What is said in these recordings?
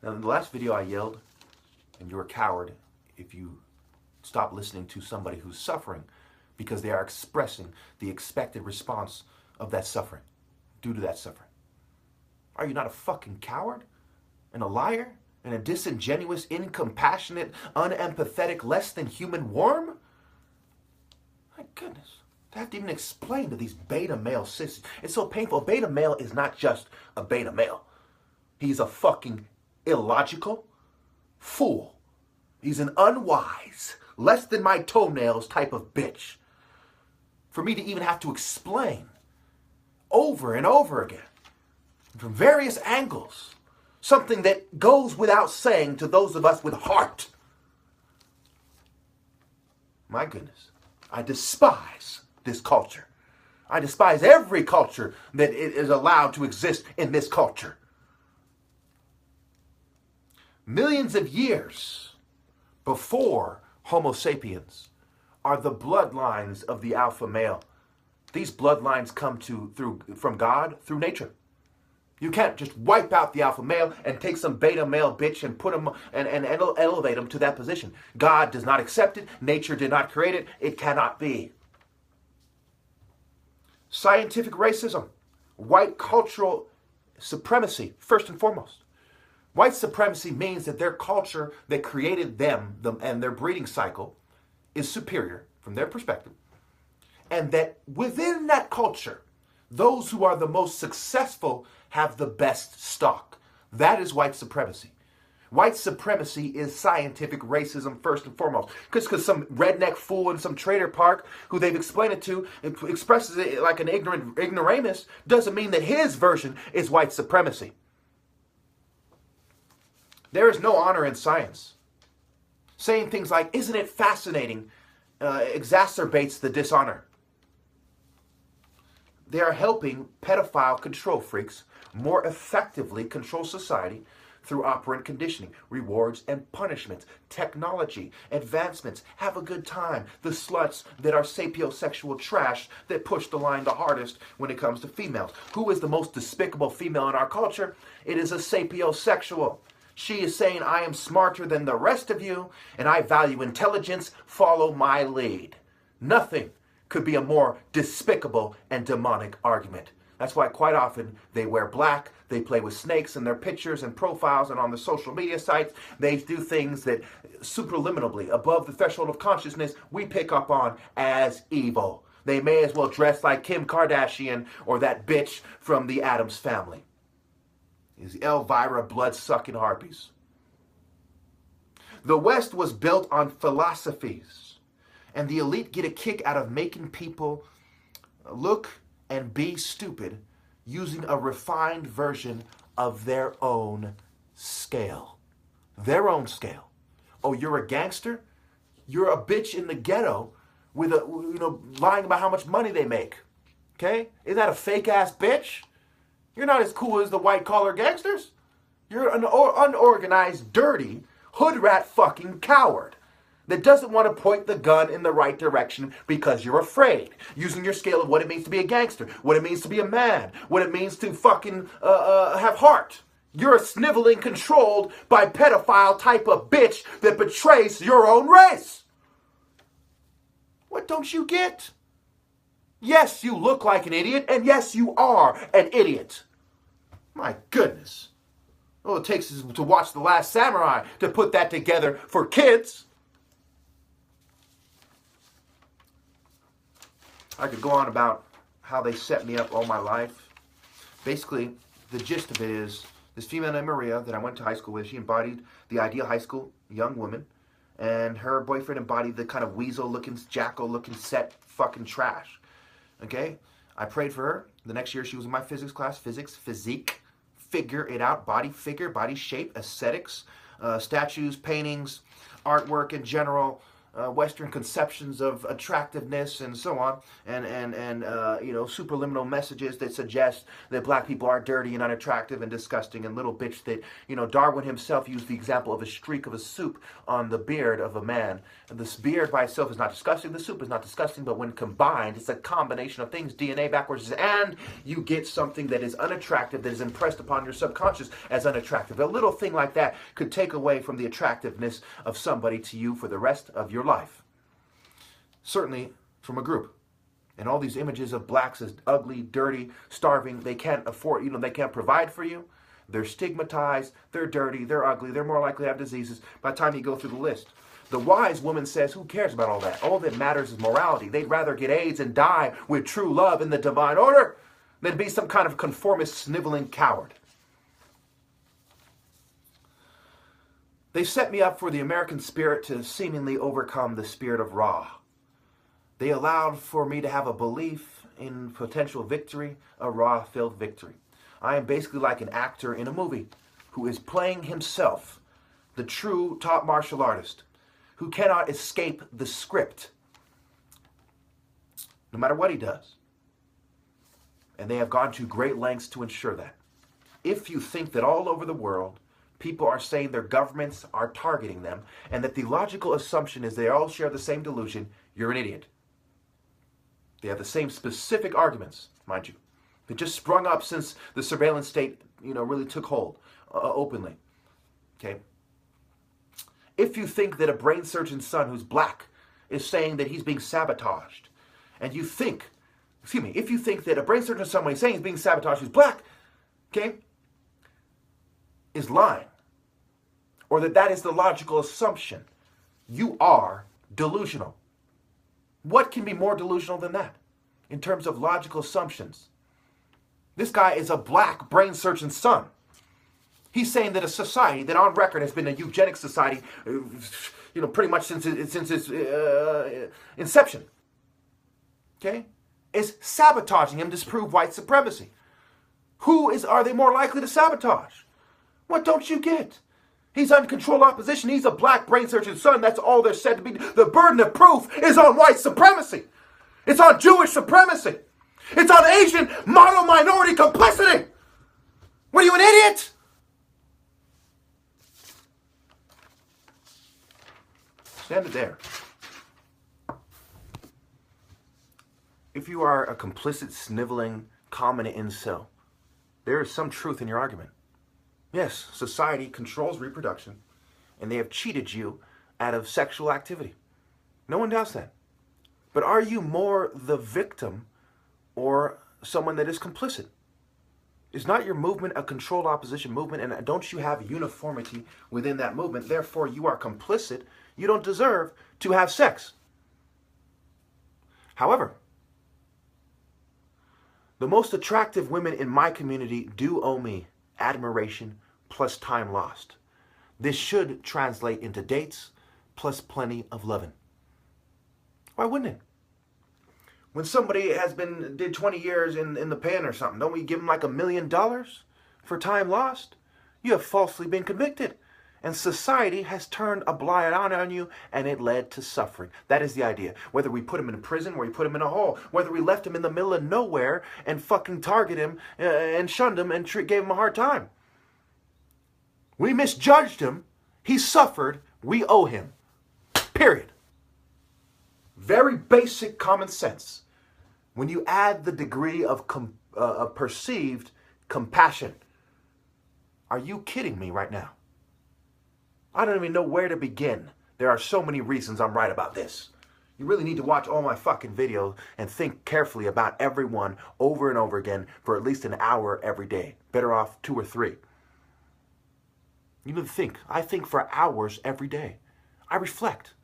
Now, in the last video I yelled, and you're a coward if you stop listening to somebody who's suffering because they are expressing the expected response of that suffering due to that suffering. Are you not a fucking coward and a liar and a disingenuous, incompassionate, unempathetic, less than human worm? My goodness. I have to even explain to these beta male sissies. It's so painful. A beta male is not just a beta male. He's a fucking illogical fool. He's an unwise, less than my toenails type of bitch. For me to even have to explain over and over again, from various angles, something that goes without saying to those of us with heart. My goodness, I despise this culture. I despise every culture that is allowed to exist in this culture. Millions of years before Homo sapiens are the bloodlines of the alpha male. These bloodlines come from God through nature. You can't just wipe out the alpha male and take some beta male bitch and put him and elevate him to that position. God does not accept it. Nature did not create it. It cannot be. Scientific racism, white cultural supremacy, first and foremost. White supremacy means that their culture that created them and their breeding cycle is superior from their perspective. And that within that culture, those who are the most successful have the best stock. That is white supremacy. White supremacy is scientific racism first and foremost. Because some redneck fool in some trailer park who they've explained it to expresses it like an ignoramus doesn't mean that his version is white supremacy. There is no honor in science. Saying things like, isn't it fascinating, exacerbates the dishonor. They are helping pedophile control freaks more effectively control society through operant conditioning, rewards and punishments, technology, advancements, have a good time, the sluts that are sapiosexual trash that push the line the hardest when it comes to females. Who is the most despicable female in our culture? It is a sapiosexual. She is saying, I am smarter than the rest of you, and I value intelligence, follow my lead. Nothing could be a more despicable and demonic argument. That's why quite often they wear black, they play with snakes in their pictures and profiles and on the social media sites. They do things that superliminally, above the threshold of consciousness, we pick up on as evil. They may as well dress like Kim Kardashian or that bitch from the Addams family. Is Elvira blood-sucking harpies. The West was built on philosophies, and the elite get a kick out of making people look and be stupid using a refined version of their own scale. Their own scale. Oh, you're a gangster? You're a bitch in the ghetto with lying about how much money they make. Okay? Isn't that a fake-ass bitch? You're not as cool as the white-collar gangsters. You're an unorganized, dirty, hood rat fucking coward that doesn't want to point the gun in the right direction because you're afraid. Using your scale of what it means to be a gangster, what it means to be a man, what it means to fucking have heart. You're a sniveling, controlled by pedophile type of bitch that betrays your own race. What don't you get? Yes, you look like an idiot, and yes, you are an idiot. My goodness. All it takes is to watch The Last Samurai to put that together for kids. I could go on about how they set me up all my life. Basically, the gist of it is, this female named Maria that I went to high school with, she embodied the ideal high school young woman, and her boyfriend embodied the kind of weasel-looking, jackal-looking set fucking trash. Okay? I prayed for her. The next year she was in my physics class, physique, figure it out, body figure, body shape, aesthetics, statues, paintings, artwork in general, Western conceptions of attractiveness and so on, and superliminal messages that suggest that black people are dirty and unattractive and disgusting and little bitch that, Darwin himself used the example of a streak of a soup on the beard of a man. And this beard by itself is not disgusting, the soup is not disgusting, but when combined, it's a combination of things, DNA backwards, and you get something that is unattractive, that is impressed upon your subconscious as unattractive. A little thing like that could take away from the attractiveness of somebody to you for the rest of your life. Certainly from a group. And all these images of blacks as ugly, dirty, starving, they can't afford, they can't provide for you. They're stigmatized, they're dirty, they're ugly, they're more likely to have diseases by the time you go through the list. The wise woman says, who cares about all that? All that matters is morality. They'd rather get AIDS and die with true love in the divine order than be some kind of conformist, sniveling coward. They set me up for the American spirit to seemingly overcome the spirit of Ra. They allowed for me to have a belief in potential victory, a Ra-filled victory. I am basically like an actor in a movie who is playing himself, the true top martial artist, who cannot escape the script, no matter what he does. And they have gone to great lengths to ensure that. If you think that all over the world, people are saying their governments are targeting them, and that the logical assumption is they all share the same delusion, you're an idiot. They have the same specific arguments, mind you. They just sprung up since the surveillance state, really took hold openly. Okay? If you think that a brain surgeon's son who's black is saying that he's being sabotaged, and you think, if you think that a brain surgeon's son, when he's saying he's being sabotaged, who's black, okay, is lying, or that is the logical assumption, you are delusional. What can be more delusional than that in terms of logical assumptions? This guy is a black brain surgeon's son. He's saying that a society that on record has been a eugenic society, pretty much since its inception, okay, is sabotaging him to prove white supremacy. Are they more likely to sabotage? What don't you get? He's uncontrolled opposition. He's a black brain surgeon's son. That's all they're said to be. The burden of proof is on white supremacy. It's on Jewish supremacy. It's on Asian model minority complicity. What are you, an idiot? Stand it there. If you are a complicit, sniveling, common incel, there is some truth in your argument. Yes, society controls reproduction, and they have cheated you out of sexual activity. No one doubts that. But are you more the victim or someone that is complicit? Is not your movement a controlled opposition movement, and don't you have uniformity within that movement? Therefore, you are complicit. You don't deserve to have sex. However, the most attractive women in my community do owe me admiration plus time lost. This should translate into dates plus plenty of loving. Why wouldn't it? When somebody did 20 years in the pen or something, don't we give them like $1 million for time lost? You have falsely been convicted. And society has turned a blind eye on you, and it led to suffering. That is the idea. Whether we put him in a prison or we put him in a hole, whether we left him in the middle of nowhere and fucking targeted him and shunned him and gave him a hard time. We misjudged him. He suffered. We owe him. Period. Very basic common sense. When you add the degree of perceived compassion. Are you kidding me right now? I don't even know where to begin. There are so many reasons I'm right about this. You really need to watch all my fucking videos and think carefully about everyone over and over again for at least an hour every day. Better off 2 or 3. You need to think. I think for hours every day. I reflect.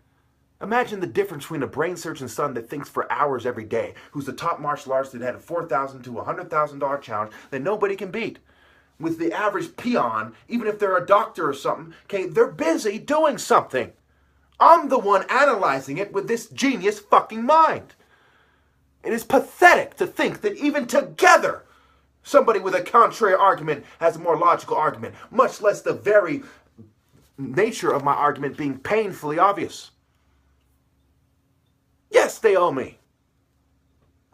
Imagine the difference between a brain surgeon's son that thinks for hours every day, who's the top martial artist that had a $4,000 to $100,000 challenge that nobody can beat. With the average peon, even if they're a doctor or something, okay, they're busy doing something. I'm the one analyzing it with this genius fucking mind. It is pathetic to think that even together, somebody with a contrary argument has a more logical argument, much less the very nature of my argument being painfully obvious. Yes, they owe me.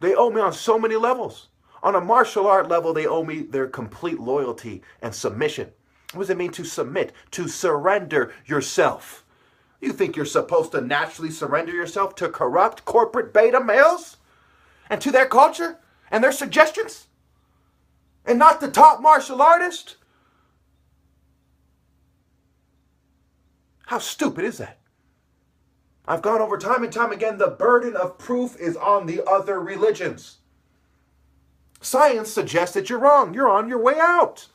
They owe me on so many levels. On a martial art level, they owe me their complete loyalty and submission. What does it mean to submit? To surrender yourself. You think you're supposed to naturally surrender yourself to corrupt corporate beta males? And to their culture? And their suggestions? And not the top martial artist? How stupid is that? I've gone over time and time again, the burden of proof is on the other religions. Science suggests that you're wrong. You're on your way out.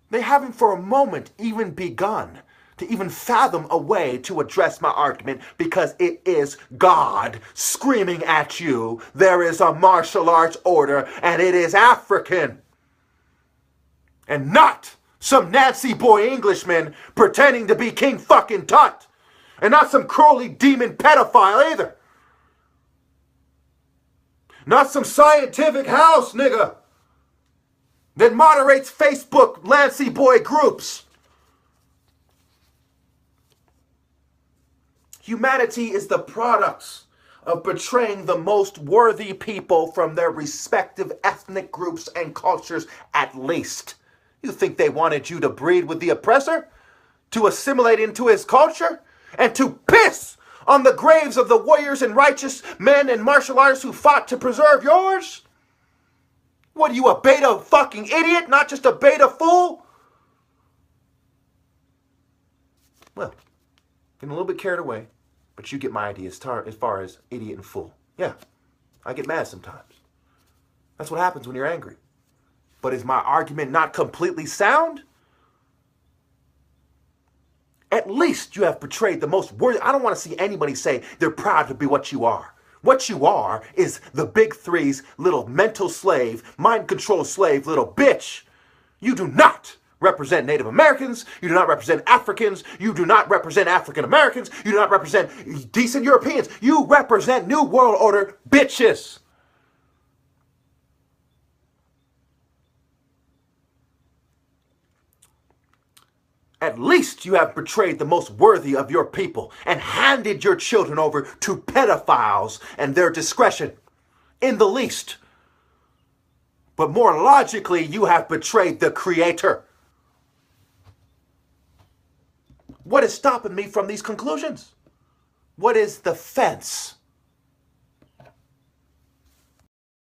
They haven't for a moment even begun to even fathom a way to address my argument, because it is God screaming at you. There is a martial arts order and it is African. And not some Nancy boy Englishman pretending to be King fucking Tut. And not some Crowley demon pedophile either. Not some scientific house nigga that moderates Facebook Lancy boy groups. Humanity is the products of betraying the most worthy people from their respective ethnic groups and cultures at least. You think they wanted you to breed with the oppressor? To assimilate into his culture? And to piss on the graves of the warriors and righteous men and martial artists who fought to preserve yours? What are you, a beta fucking idiot, not just a beta fool? Well, getting a little bit carried away, but you get my idea as far as idiot and fool. Yeah, I get mad sometimes. That's what happens when you're angry. But is my argument not completely sound? At least you have betrayed the most worthy. I don't want to see anybody say they're proud to be what you are. What you are is the big three's little mental slave, mind control slave, little bitch. You do not represent Native Americans. You do not represent Africans. You do not represent African Americans. You do not represent decent Europeans. You represent New World Order bitches. At least you have betrayed the most worthy of your people and handed your children over to pedophiles and their discretion. In the least. But more logically, you have betrayed the Creator. What is stopping me from these conclusions? What is the fence